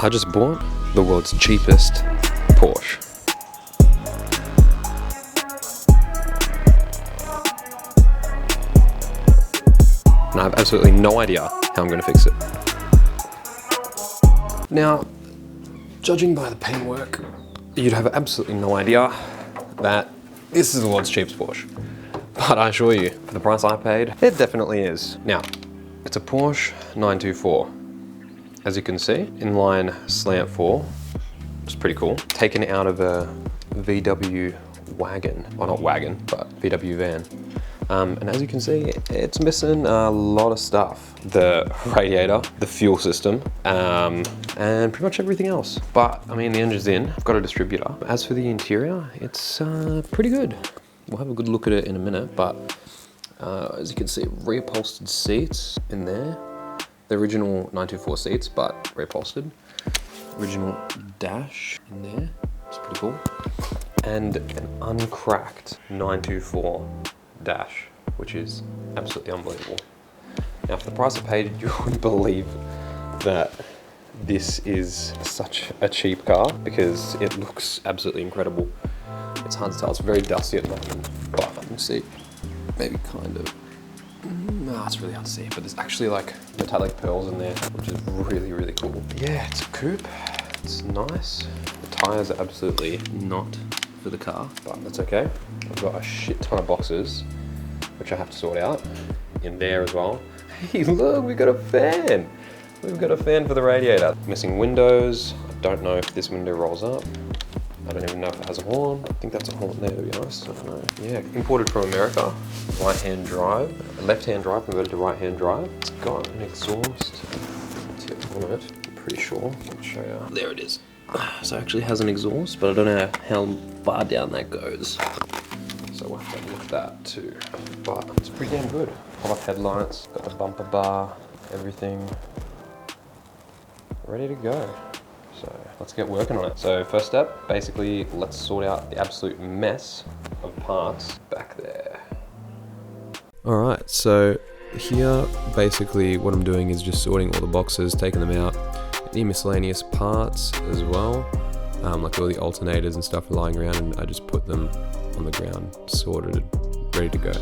I just bought the world's cheapest Porsche. And I have absolutely no idea how I'm going to fix it. Now, judging by the paintwork, you'd have absolutely no idea that this is the world's cheapest Porsche. But I assure you, for the price I paid, it definitely is. Now, it's a Porsche 924. As you can see, inline slant 4, which is pretty cool. Taken out of a VW wagon, well not wagon, but VW van. And as you can see, it's missing a lot of stuff. The radiator, the fuel system, and pretty much everything else. But I mean, the engine's in, I've got a distributor. As for the interior, it's pretty good. We'll have a good look at it in a minute, but as you can see, reupholstered seats in there. The original 924 seats, but reupholstered. Original dash in there, it's pretty cool. And an uncracked 924 dash, which is absolutely unbelievable. Now for the price I paid, you wouldn't believe that this is such a cheap car because it looks absolutely incredible. It's hard to tell, it's very dusty at the moment, but you can see, maybe kind of, no, it's really hard to see, but there's actually like metallic pearls in there, which is really, really cool. Yeah, it's a coupe, it's nice. The tires are absolutely not for the car, but that's okay. I've got a shit ton of boxes, which I have to sort out in there as well. Hey, look, we've got a fan. We've got a fan for the radiator. Missing windows. I don't know if this window rolls up. I don't even know if it has a horn. I think that's a horn there, to be honest. I don't know. Yeah, imported from America. Right-hand drive, left-hand drive converted to right-hand drive. It's got an exhaust tip on it, I'm pretty sure. I'll show you. There it is. So it actually has an exhaust, but I don't know how far down that goes. So we'll have to look at that too. But it's pretty damn good. Pop-up headlights, got the bumper bar, everything ready to go. So let's get working on it. So first step, basically, let's sort out the absolute mess of parts back there. All right, so here, basically what I'm doing is just sorting all the boxes, taking them out, any miscellaneous parts as well, like all the alternators and stuff are lying around, and I just put them on the ground, sorted, ready to go.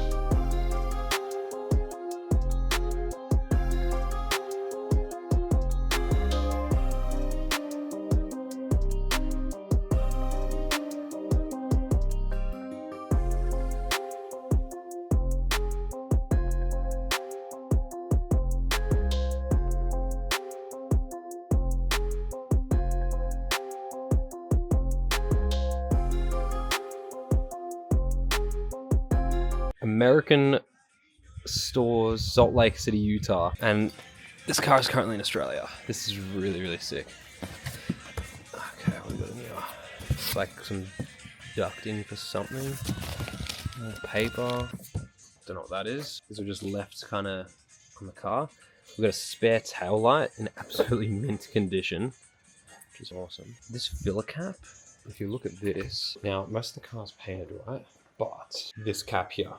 American stores, Salt Lake City, Utah, and this car is currently in Australia. This is really, really sick. Okay, what we got in here? It's like some ducting for something. More paper. Don't know what that is. These are just left kind of on the car. We've got a spare tail light in absolutely mint condition, which is awesome. This filler cap, if you look at this, now most of the car's painted, right? But this cap here,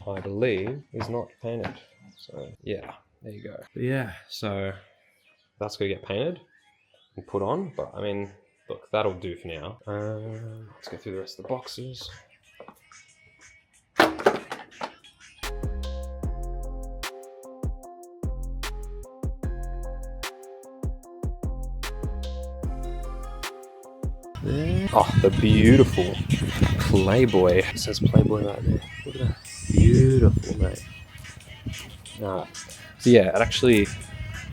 I believe, is not painted. So yeah, there you go. But yeah, so that's gonna get painted and put on. But I mean, look, that'll do for now. Let's go through the rest of the boxes. There. Oh, the beautiful Playboy. It says Playboy right there. Look at that. Beautiful, mate. So yeah, it actually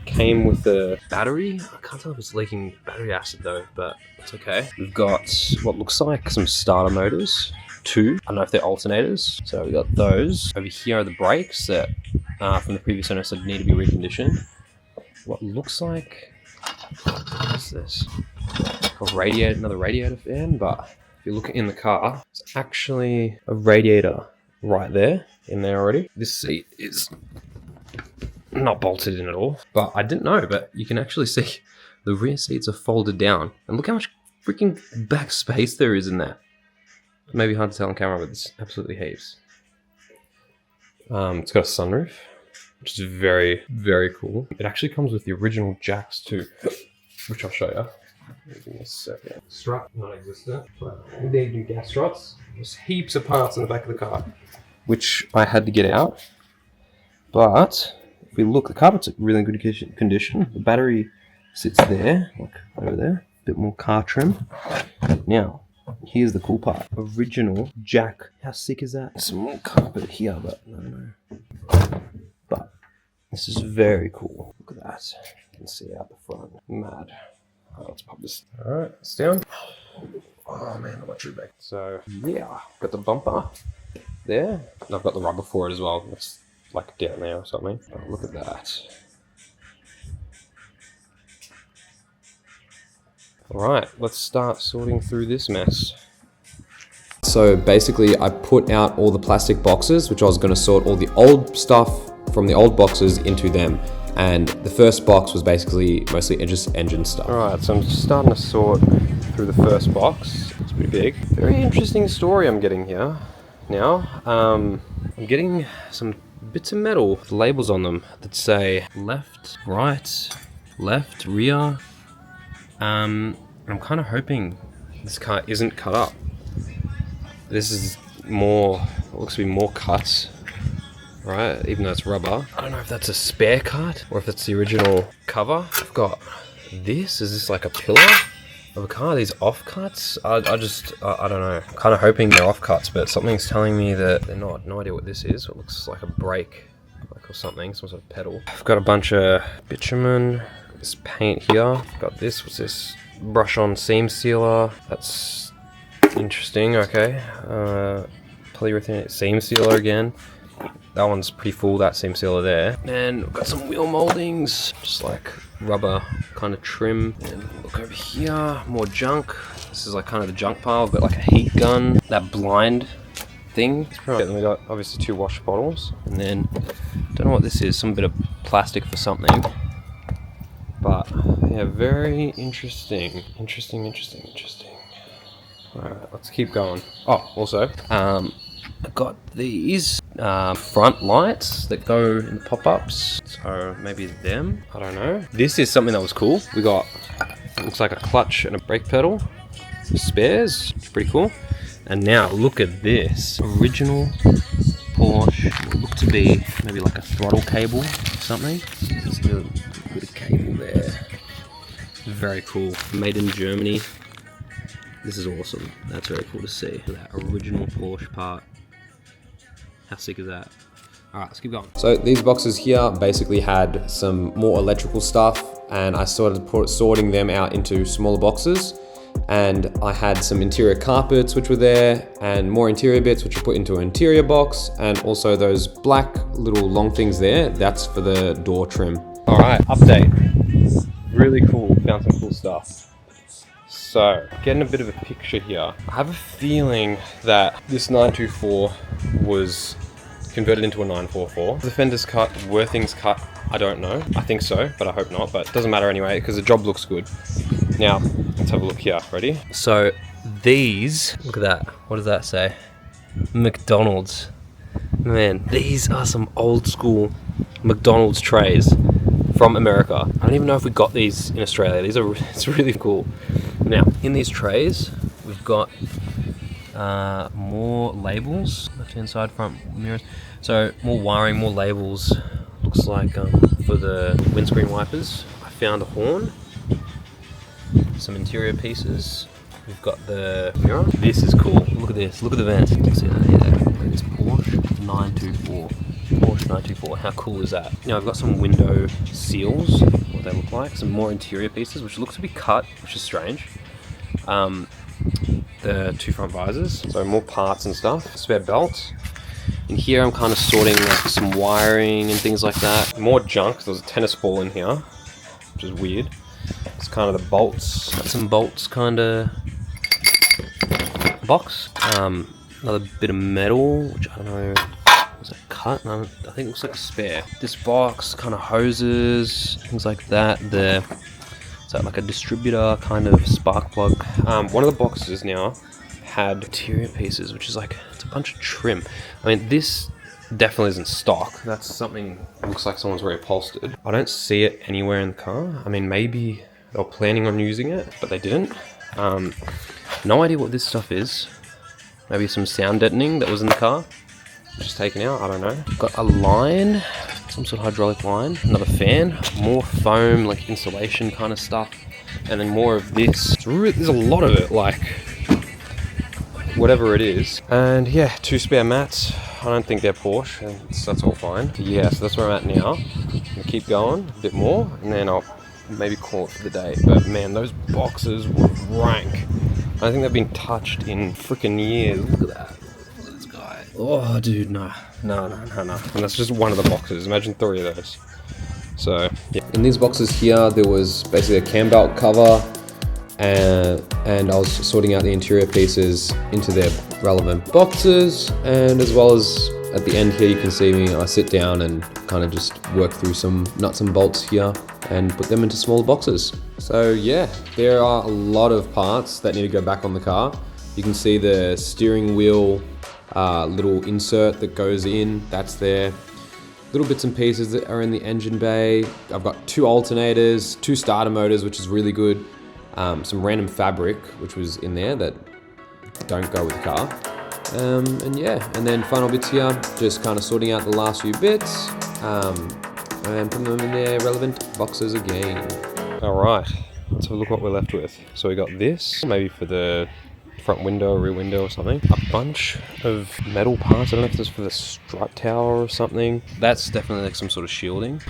came with a battery. I can't tell if it's leaking battery acid though, but it's okay. We've got what looks like some starter motors. 2. I don't know if they're alternators. So we got those. Over here are the brakes that from the previous owner said need to be reconditioned. What looks like, what is this? A radiator, another radiator fan, but if you look in the car, it's actually a radiator right there, in there already. This seat is not bolted in at all, but I didn't know, but you can actually see the rear seats are folded down, and look how much freaking back space there is in that. Maybe hard to tell on camera, but it's absolutely heaps. It's got a sunroof, which is very, very cool. It actually comes with the original jacks too. which I'll show you. Give me a second. Strut, non-existent. But we need new gas struts. There's heaps of parts in the back of the car, which I had to get out. But if we look, the carpet's in really good condition. The battery sits there, like over there. A bit more car trim. Now, here's the cool part. Original jack. How sick is that? Some more carpet here, but no. But this is very cool. Look at that. You can see out the front. Mad. Oh, let's pop this. Alright, it's down. Oh man, not much room back. So yeah, got the bumper there. And I've got the rubber for it as well. It's like down there or something. Oh, look at that. Alright, let's start sorting through this mess. So basically I put out all the plastic boxes, which I was going to sort all the old stuff from the old boxes into them. And the first box was basically mostly just engine stuff. Alright, so I'm just starting to sort through the first box. It's pretty big. Very interesting story I'm getting here now. I'm getting some bits of metal with labels on them that say left, right, left, rear. I'm kind of hoping this car isn't cut up. This is more, it looks to be more cuts, right? Even though it's rubber. I don't know if that's a spare cut or if that's the original cover. I've got this. Is this like a pillar of a car? These offcuts? I don't know. I'm kind of hoping they're offcuts, but something's telling me that they're not. No idea what this is. It looks like a brake, like or something, some sort of pedal. I've got a bunch of bitumen. This paint here. I've got this. What's this? Brush on seam sealer. That's interesting. Okay. Polyurethane seam sealer again. That one's pretty full, that seam sealer there. And we've got some wheel moldings, just like rubber kind of trim. And look over here, more junk. This is like kind of the junk pile. I've got like a heat gun, that blind thing. Then we got obviously 2 wash bottles. And then, don't know what this is, some bit of plastic for something. But yeah, very interesting. Interesting. Alright, let's keep going. Oh, also, I've got these front lights that go in the pop-ups. So maybe them, I don't know. This is something that was cool. We got, it looks like a clutch and a brake pedal. Some spares, it's pretty cool. And now look at this. Original Porsche, what look to be maybe like a throttle cable or something. There's a bit of cable there. Very cool. Made in Germany. This is awesome. That's very cool to see. That original Porsche part. How sick is that? Alright, let's keep going. So these boxes here basically had some more electrical stuff, and I started sorting them out into smaller boxes. And I had some interior carpets which were there, and more interior bits which were put into an interior box, and also those black little long things there, that's for the door trim. Alright, update. Really cool, found some cool stuff. So, getting a bit of a picture here. I have a feeling that this 924 was converted into a 944. The fender's cut, were things cut? I don't know. I think so, but I hope not. But it doesn't matter anyway, because the job looks good. Now, let's have a look here. Ready? So, these, look at that. What does that say? McDonald's. Man, these are some old school McDonald's trays from America. I don't even know if we got these in Australia. It's really cool. Now, in these trays, we've got more labels, left-hand side, front mirrors. So, more wiring, more labels. Looks like for the windscreen wipers. I found a horn, some interior pieces. We've got the mirror. This is cool. Look at this. Look at the vent. You can see that here. Look at this Porsche 924. Porsche 924. How cool is that? Now, I've got some window seals, what they look like. Some more interior pieces, which look to be cut, which is strange. The 2 front visors. So more parts and stuff. Spare belt. In here, I'm kind of sorting like some wiring and things like that. More junk. There's a tennis ball in here, which is weird. It's kind of the bolts. Got some bolts kind of box. Another bit of metal, which I don't know. Was it cut? No, I think it looks like a spare. This box, kind of hoses, things like that. Is that like a distributor kind of spark plug? One of the boxes now had interior pieces, which is like, it's a bunch of trim. I mean, this definitely isn't stock. That's something, looks like someone's reupholstered. I don't see it anywhere in the car. I mean, maybe They were planning on using it, but they didn't. No idea what this stuff is. Maybe some sound deadening that was in the car, which is taken out, I don't know. Got a line, some sort of hydraulic line, another fan, more foam, like insulation kind of stuff, and then more of this. There's a lot of it, like, whatever it is. And yeah, 2 spare mats. I don't think they're Porsche, and that's all fine. Yeah, so that's where I'm at now. I'm gonna keep going a bit more, and then I'll maybe call it for the day. But man, those boxes were rank. I think they've been touched in freaking years. Look at that. Look at this guy. Oh, dude, no. And that's just one of the boxes. Imagine 3 of those. So, yeah. In these boxes here, there was basically a cam belt cover, and I was sorting out the interior pieces into their relevant boxes, and as well as at the end here you can see me, I sit down and kind of just work through some nuts and bolts here and put them into smaller boxes. So yeah, there are a lot of parts that need to go back on the car. You can see the steering wheel little insert that goes in, that's there. Little bits and pieces that are in the engine bay. I've got 2 alternators, 2 starter motors, which is really good. Some random fabric, which was in there that don't go with the car. And yeah, and then final bits here, just kind of sorting out the last few bits and putting them in their relevant boxes again. All right, let's have a look what we're left with. So we got this, maybe for the front window, rear window or something. A bunch of metal parts. I don't know if this is for the strut tower or something. That's definitely like some sort of shielding.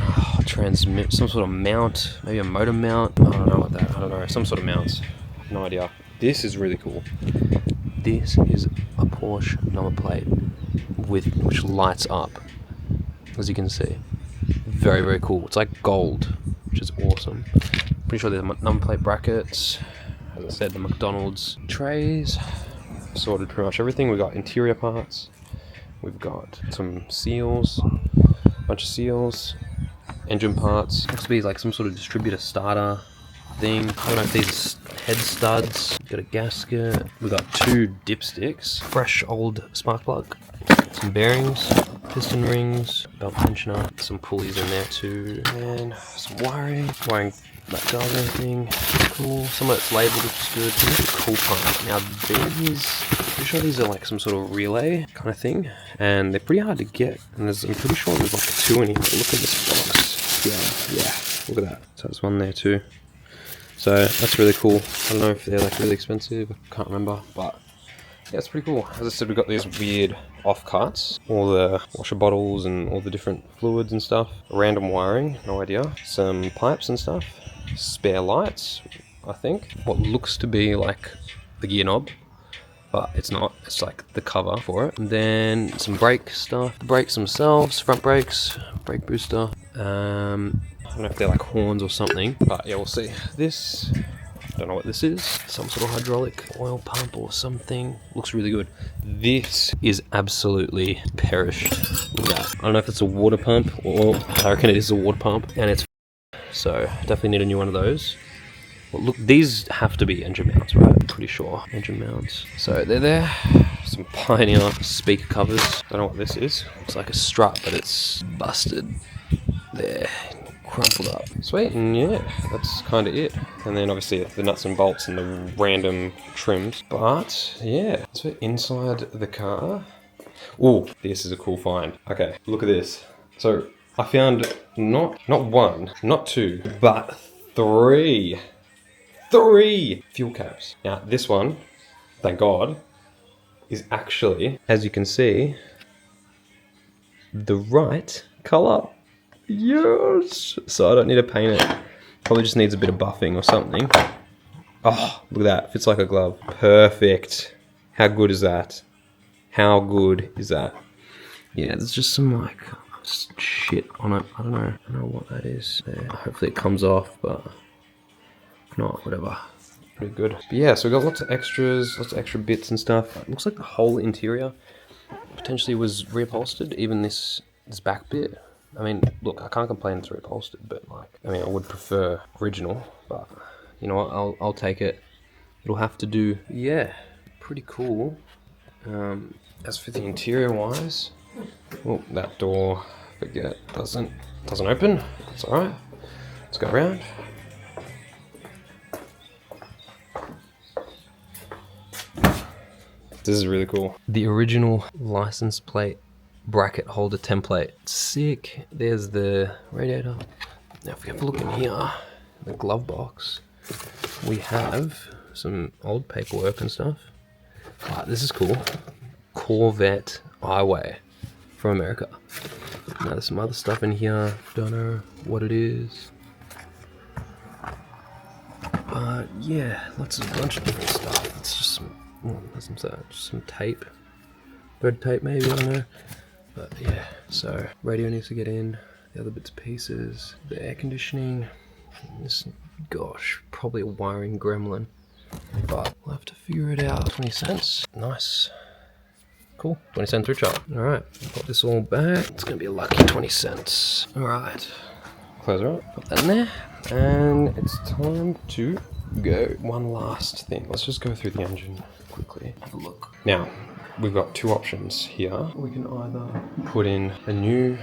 Transmit, some sort of mount, maybe a motor mount. I don't know what that, I don't know, some sort of mounts. No idea. This is really cool. This is a Porsche number plate which lights up, as you can see. Very, very cool. It's like gold, which is awesome. Pretty sure there's number plate brackets. As I said, the McDonald's trays. Sorted pretty much everything. We've got interior parts. We've got some seals, a bunch of seals, engine parts. Looks to be like some sort of distributor starter thing. I don't know if these are head studs. Got a gasket. We've got 2 dipsticks, fresh old spark plug, some bearings, piston rings, belt tensioner, some pulleys in there too, and some wiring that does everything. Cool. Some of it's labelled, which is good. Here's a cool part. Now these, I'm pretty sure these are like some sort of relay kind of thing, and they're pretty hard to get. And I'm pretty sure there's like 2 in here. Look at this box. Yeah. Look at that. So there's one there too. So that's really cool. I don't know if they're like really expensive. I can't remember, but yeah, it's pretty cool. As I said, we've got these weird offcuts, all the washer bottles and all the different fluids and stuff. Random wiring, no idea. Some pipes and stuff. Spare lights, I think. What looks to be like the gear knob, but it's not. It's like the cover for it. And then some brake stuff. The brakes themselves, front brakes, brake booster. I don't know if they're like horns or something, but yeah, we'll see. This, don't know what this is. Some sort of hydraulic oil pump or something. Looks really good. This is absolutely perished. Look at that. I don't know if it's a water pump or I reckon it is a water pump, and it's so definitely need a new one of those. Well, look, these have to be engine mounts, right? I'm pretty sure. Engine mounts. So they're there. Some Pioneer speaker covers. Don't know what this is. Looks like a strut, but it's busted. There. Crumpled up. Sweet, and yeah, that's kind of it. And then obviously the nuts and bolts and the random trims. But yeah, so inside the car. Oh, this is a cool find. Okay, look at this. So I found not 1, not 2, but 3 fuel caps. Now this one, thank God, is actually, as you can see, the right color. Yes! So I don't need to paint it. Probably just needs a bit of buffing or something. Oh, look at that. Fits like a glove. Perfect. How good is that? How good is that? Yeah, there's just some like shit on it. I don't know what that is. Yeah, hopefully it comes off, but if not, whatever. Pretty good. But yeah, so we've got lots of extras, lots of extra bits and stuff. It looks like the whole interior potentially was reupholstered, even this back bit. I mean, look, I can't complain it's reupholstered, but like, I mean, I would prefer original, but you know what, I'll take it. It'll have to do. Yeah, pretty cool. As for the interior wise, oh, that door, forget, doesn't open. It's all right. Let's go around. This is really cool. The original license plate bracket holder template. Sick. There's the radiator. Now if we have a look in here, the glove box, we have some old paperwork and stuff. This is cool. Corvette Highway from America. Now there's some other stuff in here. Don't know what it is. But yeah, lots of bunch of different stuff. It's just some tape. Thread tape maybe, I don't know. But yeah, so radio needs to get in. The other bits and pieces. The air conditioning. This, gosh, probably a wiring gremlin. But we'll have to figure it out. 20 cents. Nice. Cool. 20 cent through chart. Alright, put this all back. It's gonna be a lucky 20 cents. Alright. Close her up. Put that in there. And it's time to go. One last thing. Let's just go through the engine quickly. Have a look. Now, we've got two options here. We can either put in a new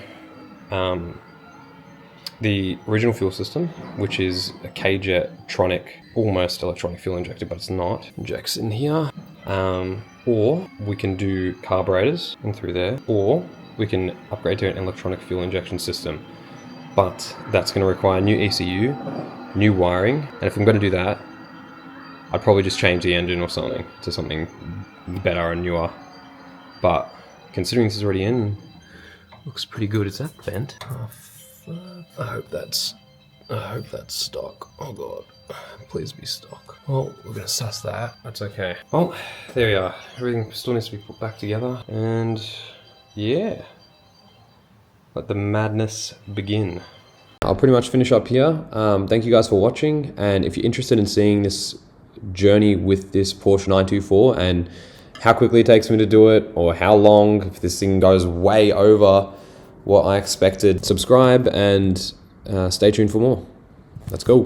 the original fuel system, which is a K-Jet Tronic, almost electronic fuel injector, but it's not. Injects in here. Or we can do carburetors in through there, or we can upgrade to an electronic fuel injection system. But that's going to require new ECU, new wiring, and if I'm going to do that, I'd probably just change the engine or something to something better and newer. But considering this is already in, looks pretty good. Is that bent? Oh, fuck. I hope that's stock. Oh god, please be stock. Well, we're gonna suss that. That's okay. Well, there we are. Everything still needs to be put back together, and yeah, let the madness begin. I'll pretty much finish up here. Thank you guys for watching, and if you're interested in seeing this journey with this Porsche 924 and how quickly it takes me to do it, or how long, if this thing goes way over what I expected, subscribe and stay tuned for more. Let's go.